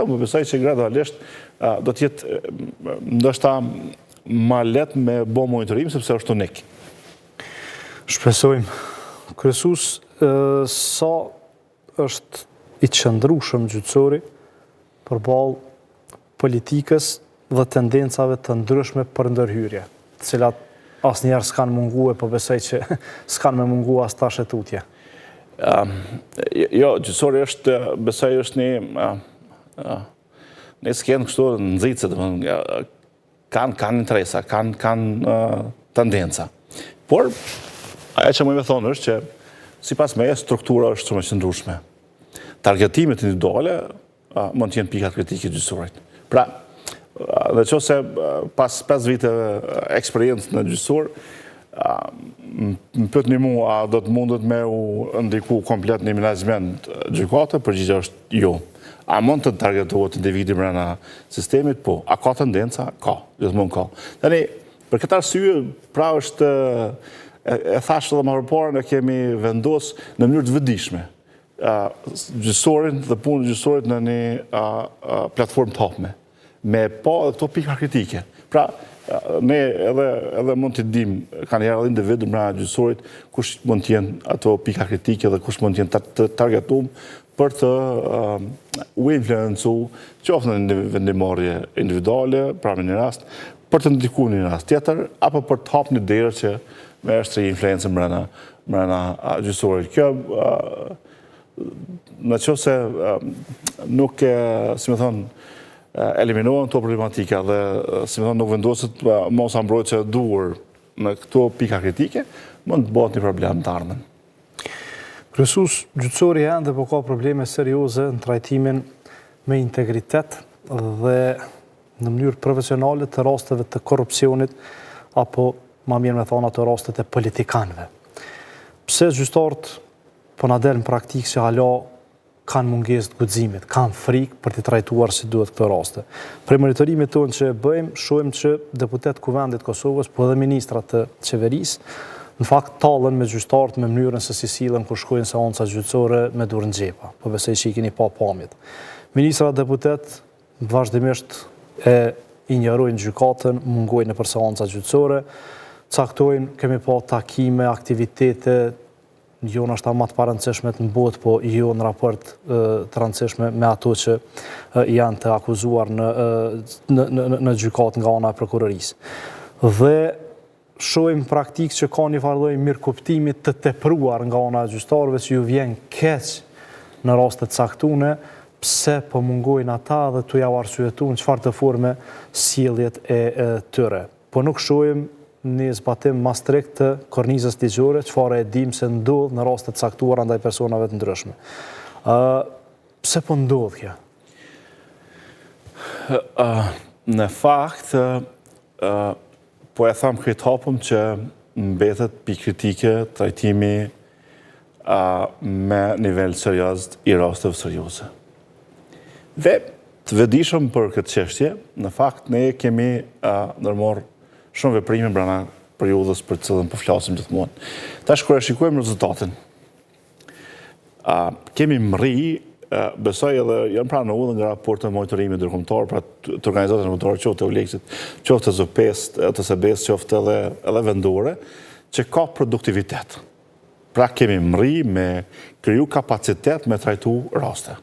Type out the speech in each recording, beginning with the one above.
Më besoj që gradualisht do t'jetë ndoshta ma let me bo monitorim, sepse është unik. Shpresojmë. Kryesues, sa është i qëndrueshëm gjyqësori përballë politikës dhe tendencave të ndryshme për ndërhyrje, të cilat asnjëherë s'kan munguar, po besoj që s'kan me mungu as tash e tutje. Jo, gjyqësori është, besoj është një skenë kështu nxitse, kanë interesa, kanë tendenca. Por, ajo që më me thonë është që, sipas meje, struktura është shumë e qëndrueshme. Targetimet individuale mund të jenë pikat kritike të gjyqësorit. Pra, dhe qose pas 5 viteve eksperiencë në gjyqësor, më pyetni mua, a do të mundet me u ndiku komplet një menaxhment gjykate? Përgjigjja është jo. A mund të targetohet individi brenda sistemit? Po. A ka tendenca? Ka. Gjithmonë ka. Tani, për këtë arsye, pra është, e thash edhe më përpara, ne kemi vendos në mënyrë të vëdijshme gjyqësorin dhe punën e gjyqësorit në një platformë të hapme, me pa edhe këto pika kritike. Pra, ne edhe mund të dim, kanë herë edhe individu mbrana gjyqësorit, kush mund të jenë ato pika kritike dhe kush mund të jenë targetum për të u influencu, qoftë në vendimarrje individuale, pra në një rast, për të ndikuar në një rast tjetër, apo për të hapur një derë që me është influencë mbrana gjyqësorit. Kjo në qoftë se nuk, si më thonë, eliminohen këto problematika dhe, si më thonë, nuk vendoset mos mbrojtje e duhur në këto pika kritike, mund të bëhet një problem të ardhmen. Kryesues, gjyqësori ende po ka probleme serioze në trajtimin me integritet dhe në mënyrë profesionale të rasteve të korrupsionit apo ma mirë me thonë ato rastet e politikanëve. Pse gjyqtarët po na del në praktikë që hala kanë mungesë të guximit, kanë frikë për të trajtuar si duhet këto raste. Për monitorimit tonë që bëjmë, shohim që deputet Kuvendit Kosovës, po edhe ministrat të qeverisë, në fakt tallen me gjyqtarët me mënyrën se si sillen kur shkojnë seanca gjyqësore me durë në xhepa, po besoj që i keni pa pamjet. Ministrat deputet vazhdimisht e injorojnë gjykatën, mungojnë nëpër seanca gjyqësore, caktojnë, kemi pa takime, aktivitete, jo në ashta më të parëndësishme të në botë, po jo në raport të rëndësishme me ato që janë të akuzuar në gjykat nga ana e prokurorisë. Dhe shohim praktikë që ka një farë lloj mirëkuptimit të tepruar nga ana e gjyqtarëve që ju vjen keq në raste të caktuara, pse po mungojnë ata dhe tu ja arsyetuar në çfarë të forme sjelljet e tyre. Po nuk shohim një zbatim më strikt të kornizës ligjore, çfarë e dim se ndodh në raste të caktuara ndaj personave të ndryshme. Pse po ndodh kjo? Në fakt, po e tham këtë hapëm që mbetet pikë kritike trajtimi me nivel serioz i rasteve serioze. Dhe të vëdijshëm për këtë çështje, në fakt ne kemi ndërmarrë shumë veprime brenda periudhës për të cilën po flasim gjithmonë. Tash kur e shikojmë rezultatin, kemi mri, besoj edhe janë pranuar nga raportet e monitorimit ndërkombëtar pra të organizatave ndërkombëtare, qoftë Eulexit, qoftë ZPS, TSB-s, qoftë edhe vendore, që ka produktivitet. Pra kemi mri me kriju kapacitet me trajtu raste.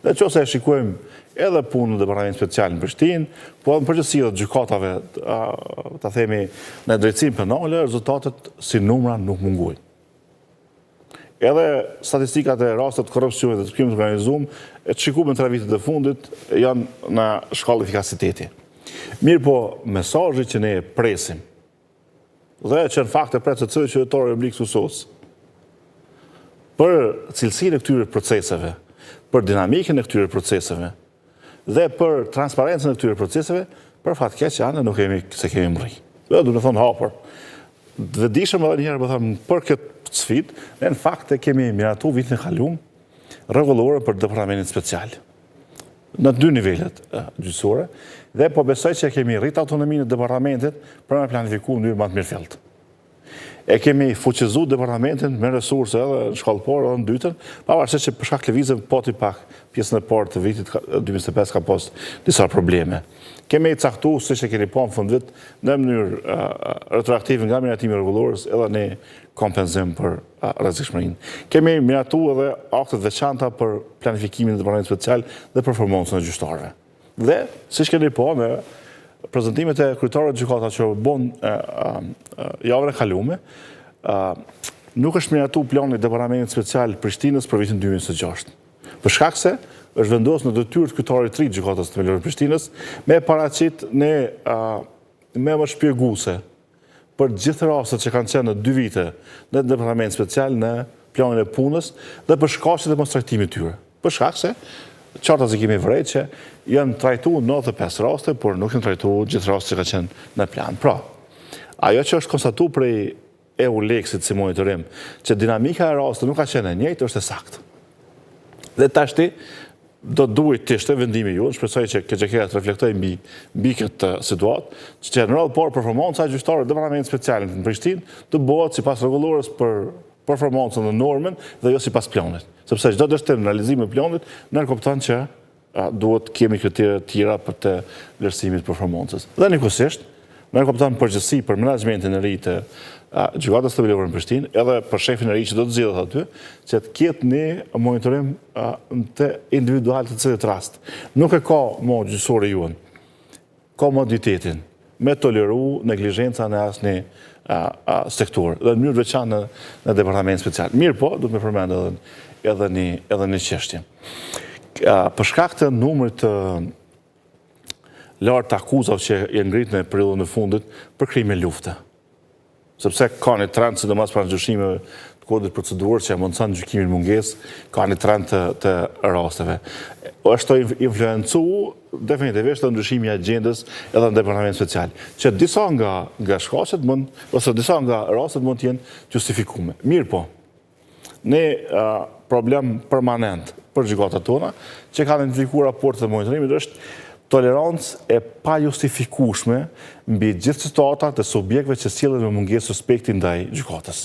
Dhe qoftë e shikojmë edhe punën e Departamentit Special në Prishtinë, po edhe në përgjithësi të gjykatave, ta themi, në drejtësinë penale, rezultatet si numra nuk mungojnë. Edhe statistikat e rastet të korrupsionit dhe të krimit të organizuar, e të shikuar në 3 vitet e fundit, janë në shkallë efikasiteti. Mirë po, mesazhi që ne presim, dhe që në fakt e pretë cilë qytetar e Republikës Kosovës, për cilësinë e këtyre proceseve, për dinamikën e këtyre proceseve, dhe për transparencën e këtyre proceseve, për fat keq janë nuk kemi mri. Dhe du në thonë hapër. Dhe dishëm edhe njëherë për këtë sfidë, ne në fakt e kemi miratu vitin e kaluar rregullore për Departamentin Special. Në 2 nivelet gjyqësore, dhe po besoj që kemi rrit autonominë e departamentit për me planifikuar në mënyrë më të mirëfillt. E kemi fuqizu departamentin me resurse edhe në shkallëpor edhe në dytën, pavarësisht që për shkak lëvizjes poti pak pjesën e parë të vitit 2025 ka pas disa probleme. Kemi caktuar, siç e keni pa në fund vit, në mënyrë retroaktive nga miratimi rregullorës edhe ne kompenzim për rrezikshmërinë. Kemi miratuar edhe aktet veçanta për planifikimin e departamentit special dhe performancën e gjyqtarëve. Dhe siç keni pa me prezantimet e kryetarëve të gjykatave që bën javën e kaluar, nuk është miratuar plani i departamentit special Prishtinës për vitin 2026. Për shkak se është vendosur në detyrë kryetarit të ri të gjykatës të Prishtinës Prishtinës me paraqit me më shpjeguese për gjithë rastet që kanë qenë në 2 vite në departament special në planin e punës dhe për shkaqjet e mos trajtimit tyre. Për shkak se qartat që kemi vërejtë që janë trajtuar 95 raste, por nuk janë trajtuar gjithë rastet që kanë qenë në plan. Pra, ajo që është konstatuar prej EULEX-it si monitorim, që dinamika e rasteve nuk ka qenë e njëjtë, është e saktë. Dhe tashti do duhet të ishte vendimi ju, shpresoj që KXK të reflektoj mbi këtë situatë, që në radhë parë performanca e gjyqtarëve të departamentit special në Prishtinë të bëhet sipas rregullorës për performancën dhe normën dhe jo sipas planit. Sepse çdo dështim në realizim e planit nënkupton që duhet kemi kritere të tjera për të vlerësimit të performancës. Dhe njëkohësisht, nënkupton përgjegjësi për menaxhmentin e ri të gjykatës të Vlorës në Prishtinë, edhe për shefin e ri që do të zgjidhet aty, që të ketë një monitorim të individual të cilit rast. Nuk e ka mo gjyqësori juën, komoditetin, me toleru neglizhenca në asnjë sektor, dhe në mënyrë veçantë në departament special. Mirë po, duhet me përmend edhe një çështje. Për shkak të numrit të lartë të akuzave që janë ngritur në periudhën e fundit për krime lufte. Sepse ka një trend, sidomos pranë ndryshimeve të kodit proceduror që mundson gjykimin mungesë, ka një trend të rasteve. Është influencuar definitivisht të ndryshimi i agjendës edhe në departament special, që disa nga shkaqet ose disa nga rastet mund të jenë justifikuar. Mirë po, ne problem permanent për gjykatat tona që kanë identifikuar raportet e monitorimit është tolerancë e pa justifikueshme mbi gjithë situatat e subjektëve që sillen me mungesë respekti ndaj gjykatës.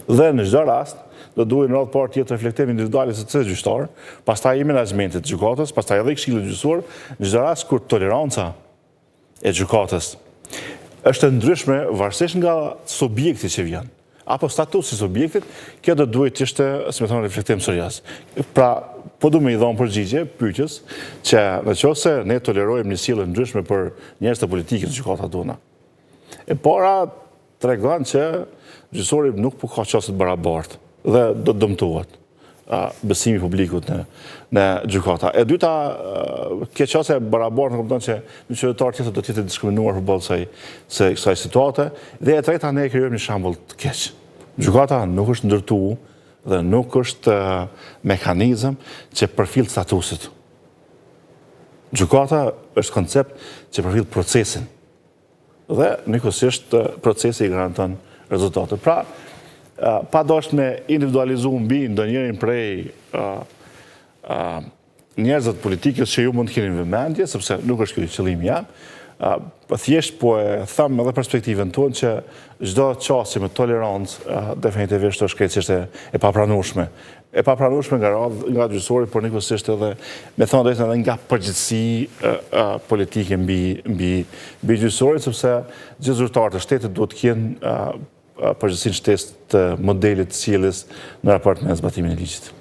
Dhe në çdo rast do duhet në radhë parë të jetë reflektim individual se çdo gjyqtar, pastaj i menaxhmentit të gjykatës, pastaj edhe i këshillit gjyqësor, në çdo rast kur toleranca e gjykatës është e ndryshme varësisht nga subjekti që vjen apo statusi i subjektit, kjo do duhet të ishte, si më thonë, reflektim serioz. Pra, po du me i dhonë përgjigje, pyetjes, që nëse ne tolerojmë një sjellje ndryshme për njerëz të politikës në gjykatat tona. E para tregon që gjyqësori nuk po ka çështje të barabartë dhe do të dëmtohet besimi i publikut në gjykata. E dyta, kjo çështje e barabartë në kupton që një qytetar tjetër do të jetë diskriminuar përballë kësaj situate, dhe e treta ne krijojmë një shembull të keq. Gjykata nuk është ndërtuar dhe nuk është mekanizëm që përfill statusit. Gjykata është koncept që përfill procesin. Dhe njëkohësisht procesi i garanton rezultate. Pra, pa dosh me individualizu mbi ndonjërin prej njerëzve të politikës që ju mund të keni vëmendje, sepse nuk është ky qëllimi jam. Thjesht po e them edhe perspektivën tonë që çdo çështje me tolerancë definitivisht është krejtësisht e papranueshme. E papranueshme nga gjyqësori, por njëkohësisht edhe me thënë drejtën edhe nga përgjegjësi politike mbi gjyqësorin, sepse gjithë zyrtarët e shtetit duhet të kenë përgjegjësinë shtesë të modelit të sjelljes në raport me zbatimin e ligjit.